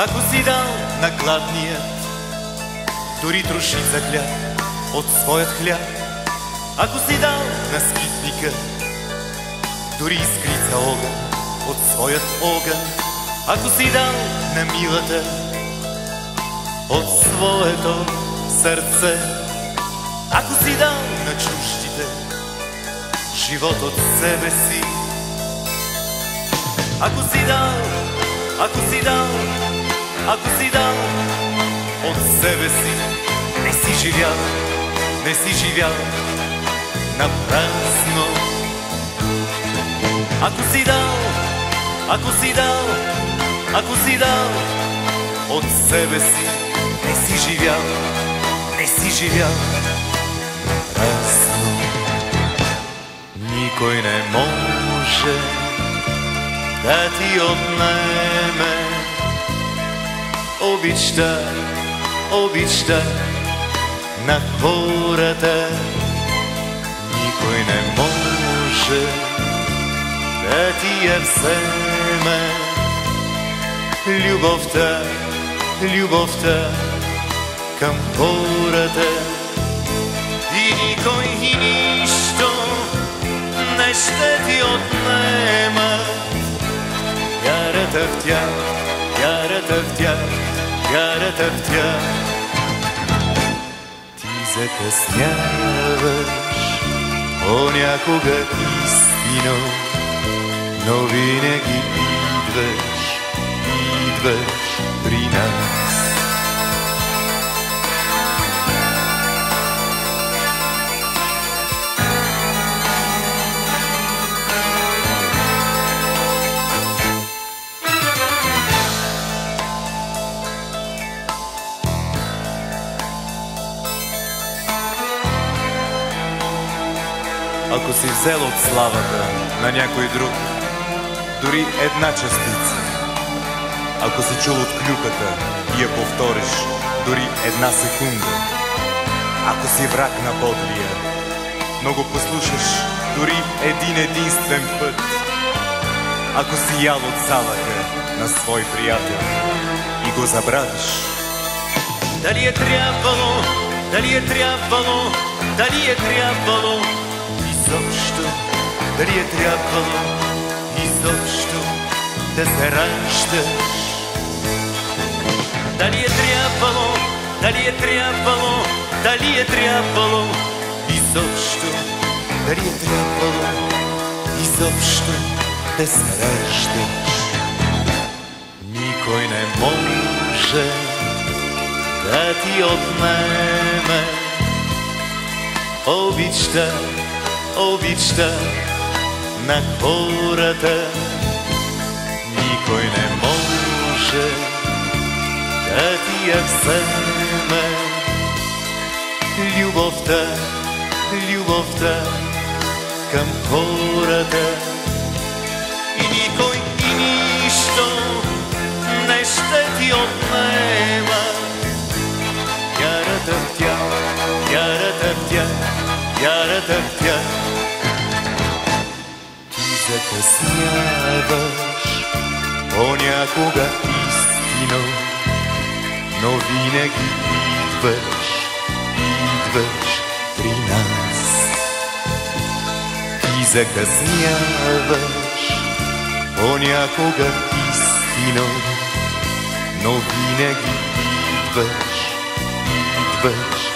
Ако си дал на гладния дори трошица хляб от своят хляб, ако си дал на скитника дори искрица огън от своят огън, ако си дал на милата от своето сърце, ако си дал на чуждите живот от себе си, ако си дал, ако си дал, ако си дал от себе си, не си живял, не си живял напразно. Ако си дал, ако си дал, ако си дал от себе си, не си живял, не си живял напразно. Никой не може да ти отнеме обичта, обичта на хората. Никой не може да ти я вземе любовта, любовта към хората. И никой и нищо не ще ти отнема вярата в тях, вярата в тях, вярата в тях. Ти закъсняваш понякога истино, но винаги идваш, идваш при нас. Ако си взел от славата на някой друг дори една частица, ако си чул от клюката и я повториш дори една секунда, ако си враг на подлия, но го послушаш дори един единствен път, ако си ял от залъка на свой приятел и го забравиш, дали е трябвало, дали е трябвало, дали е трябвало изобщо, дали е трябвало изобщо да се раждаш? Дали е трябвало, дали е трябвало, дали е трябвало изобщо, дали е трябвало изобщо да се раждаш? Никой не може да ти отнеме обичта, обичта на хората. Никой не може да ти я вземе любовта, любовта към хората. И никой и нищо не ще ти отнема вярата в тях, вярата в тях, вярата в тях. Ти закъсняваш понякога истино, но винаги идваш, идваш при нас. Ти закъсняваш понякога истино, но винаги идваш, идваш